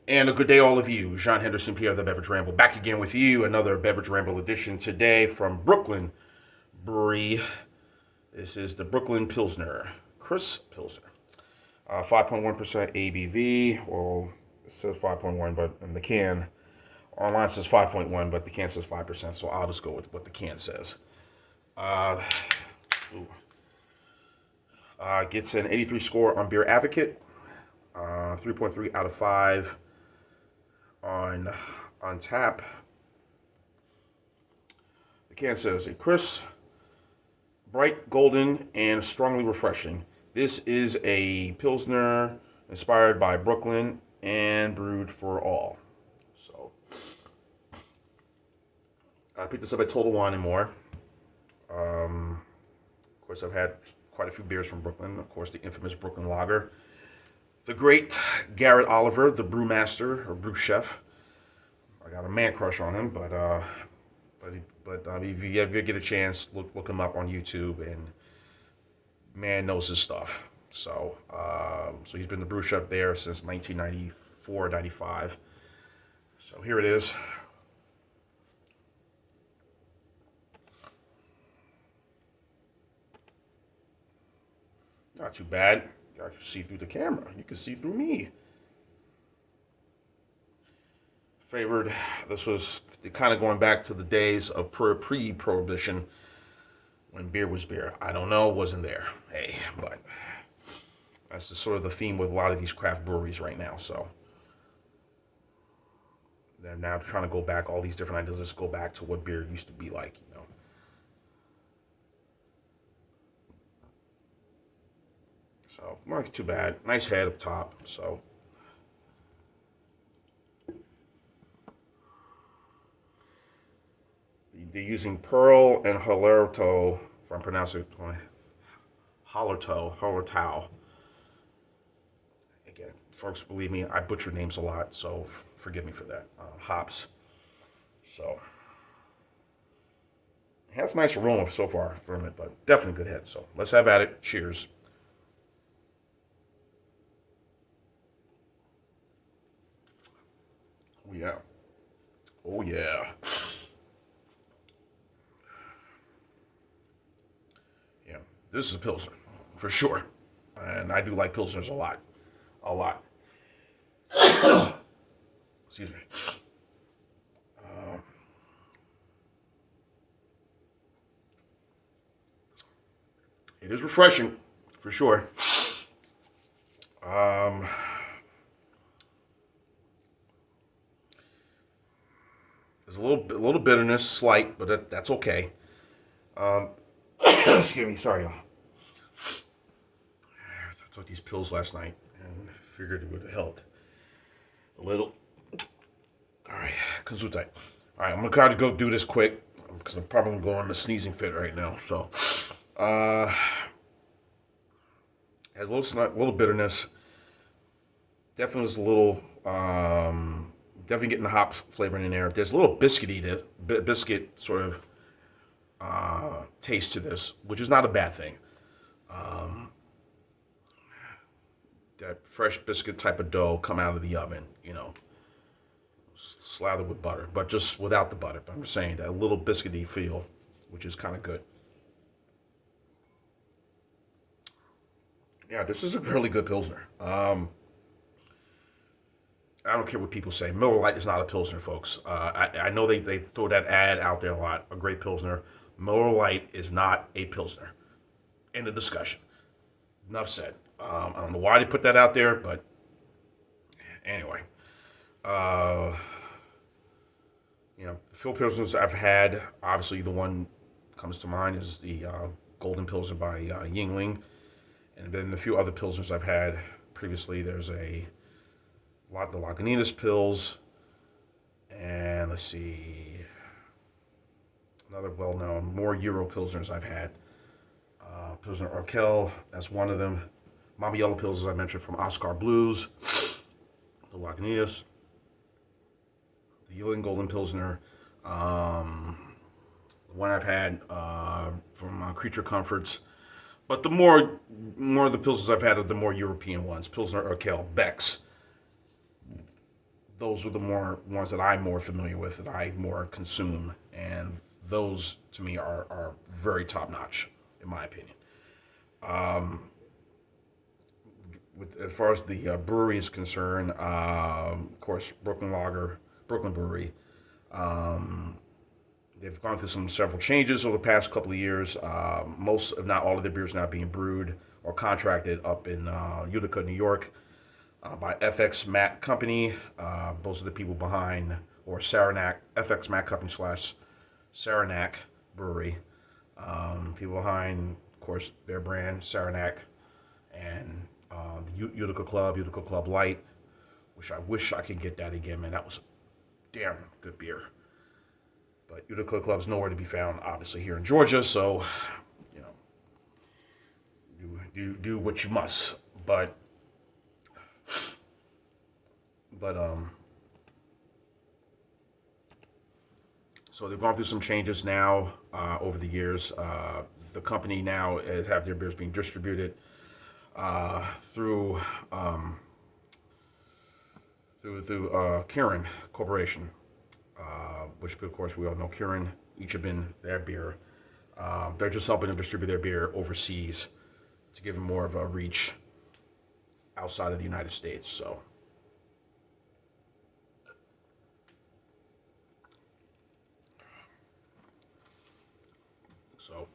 And a good day, all of you. Jean Henderson, Pierre the Beverage Ramble, back again with you. Another Beverage Ramble edition today from Brooklyn Brewery. This is the Brooklyn Pilsner, Chris Pilsner. 5.1% ABV. Well, it says 5.1, but in the can, online says 5.1, but the can says 5%, so I'll just go with what the can says. Uh, Gets an 83 score on Beer Advocate, 3.3 out of 5 on tap. The can says a crisp, bright, golden, and strongly refreshing. This is a Pilsner inspired by Brooklyn and brewed for all. So I picked this up at Total Wine and More. Of course, I've had quite a few beers from Brooklyn. Of course, the infamous Brooklyn Lager. The great Garrett Oliver, the brewmaster or brew chef. I got a man crush on him, but if you ever get a chance, look him up on YouTube, and man knows his stuff. So he's been the brew chef there since 1994, 95. So here it is. Not too bad. I can see through the camera. You can see through me. Favored. This was kind of going back to the days of pre-prohibition when beer was beer. I don't know, wasn't there. Hey, but that's just sort of the theme with a lot of these craft breweries right now. So they're now trying to go back, all these different ideas, just go back to what beer used to be like, you know. So not too bad. Nice head up top. So they're using Pearl and Hallertau, if I'm pronouncing it wrong. Hallertau. Again, folks, believe me, I butcher names a lot, so forgive me for that. Hops. So it has a nice aroma so far from it, but definitely good head. So let's have at it. Cheers. Oh yeah. Oh yeah. Yeah. This is a Pilsner, for sure. And I do like Pilsners a lot. A lot. Excuse me. It is refreshing, for sure. There's a little bitterness, slight, but that's okay. Excuse me, sorry, y'all. I took these pills last night and figured it would have helped a little. All right, Gesundheit. All right, I'm gonna try to go do this quick because I'm probably going on a sneezing fit right now. So, has a little bitterness. Definitely is a little, definitely getting the hop flavoring in there. There's a little biscuity, biscuit sort of taste to this, which is not a bad thing. Um, that fresh biscuit type of dough come out of the oven, you know, slathered with butter, but just without the butter. But I'm just saying that little biscuity feel, which is kind of good. Yeah, this is a really good Pilsner. I don't care what people say. Miller Lite is not a Pilsner, folks. I know they throw that ad out there a lot, a great Pilsner. Miller Lite is not a Pilsner. End of discussion. Enough said. I don't know why they put that out there, but anyway. Uh, Phil Pilsners I've had, obviously the one comes to mind is the Golden Pilsner by Yingling. And then a few other Pilsners I've had previously. There's the Lagunitas Pils, and let's see, another well-known, more Euro Pilsners I've had. Pilsner Urquell, that's one of them. Mama Yellow Pils, as I mentioned, from Oscar Blues. The Lagunitas. The Yingling Golden Pilsner. The one I've had from Creature Comforts. But the more of the Pilsners I've had are the more European ones. Pilsner Urquell, Beck's. those are the more ones that I'm more familiar with, that I more consume, and those to me are very top notch, in my opinion. Um, as far as the brewery is concerned, of course, Brooklyn Brewery. Um, they've gone through several changes over the past couple of years. Most, if not all, of their beers now being brewed or contracted up in Utica, New York, by FX Matt Company. Those are the people behind, or Saranac, FX Matt Company slash Saranac Brewery. People behind, of course, their brand, Saranac, and Utica Club Light, which I wish I could get that again, man. That was a damn good beer. But Utica Club's nowhere to be found, obviously, here in Georgia, so, you know, do what you must. But so they've gone through some changes now over the years. The company now have their beers being distributed through Kirin Corporation, which of course we all know Kirin, Ichiban, their beer. They're just helping them distribute their beer overseas to give them more of a reach outside of the United States. So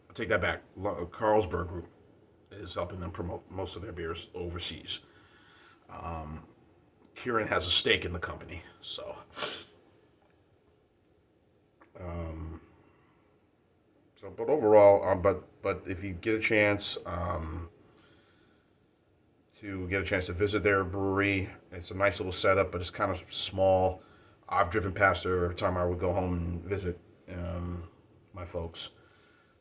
I take that back. Carlsberg Group is helping them promote most of their beers overseas. Kirin has a stake in the company, so. Um, but overall, but if you get a chance to visit their brewery, it's a nice little setup, but it's kind of small. I've driven past there every time I would go home and visit my folks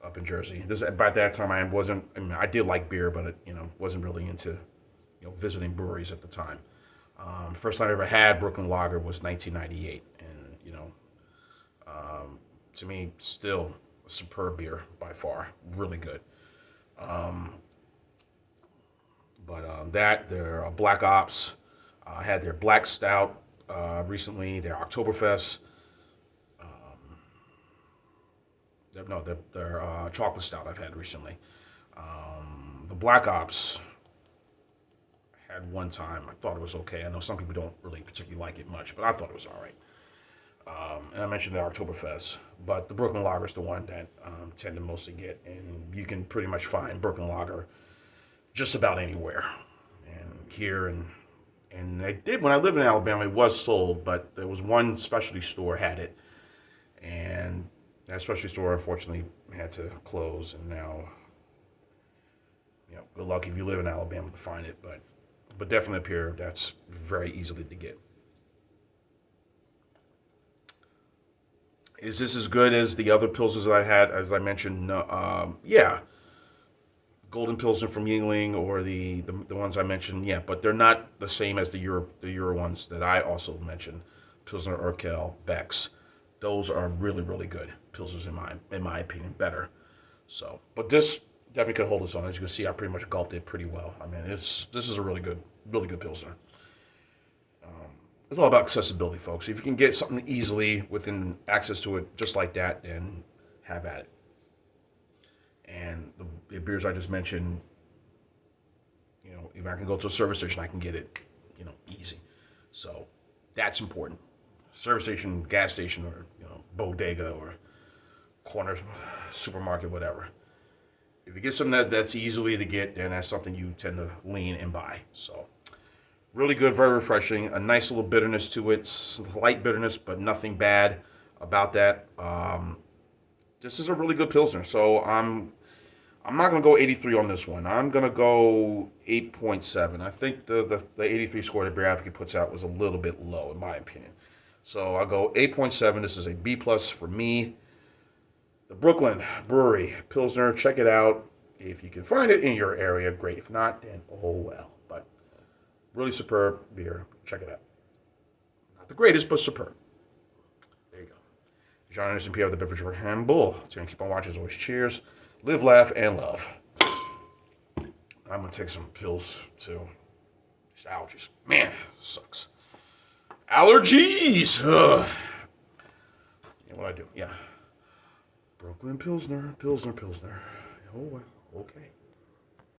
up in Jersey. By that time, I did like beer, but wasn't really into visiting breweries at the time. First time I ever had Brooklyn Lager was 1998, and to me, still a superb beer by far, really good. Um, but their Black Ops had their Black Stout recently, their Oktoberfest. Their chocolate stout I've had recently. The Black Ops I had one time. I thought it was okay. I know some people don't really particularly like it much, but I thought it was all right. And I mentioned the Oktoberfest, but the Brooklyn Lager is the one that tend to mostly get, and you can pretty much find Brooklyn Lager just about anywhere. And here and they did when I lived in Alabama. It was sold, but there was one specialty store had it, and that specialty store unfortunately had to close. And now, good luck if you live in Alabama to find it, but definitely up here that's very easily to get. Is this as good as the other pilsners that I had? As I mentioned, no, yeah, Golden Pilsner from Yingling or the ones I mentioned, yeah, but they're not the same as the Euro ones that I also mentioned, Pilsner Urquell, Beck's. Those are really really good pilsners in my opinion, better. So, but this definitely could hold its own. As you can see, I pretty much gulped it pretty well. I mean, this is a really good pilsner. It's all about accessibility, folks. If you can get something easily within access to it, just like that, then have at it. And the beers I just mentioned, if I can go to a service station, I can get it, easy. So that's important. Service station, gas station, or bodega or corner supermarket, whatever. If you get something that's easily to get, then that's something you tend to lean and buy. So. Really good, very refreshing. A nice little bitterness to it, slight bitterness, but nothing bad about that. This is a really good pilsner. So I'm not gonna go 83 on this one. I'm gonna go 8.7. I think the 83 score that Beer Advocate puts out was a little bit low in my opinion. So I'll go 8.7. This is a B plus for me. The Brooklyn Brewery Pilsner. Check it out if you can find it in your area. Great. If not, then oh well. But really superb beer. Check it out. Not the greatest, but superb. There you go. John Anderson, Pierre, the Beverage Hand Bull. So keep on watching. As always, cheers. Live, laugh, and love. I'm going to take some pills, too. These allergies. Man, sucks. Allergies. Ugh. Yeah, what I do? Yeah. Brooklyn Pilsner. Oh, well, okay.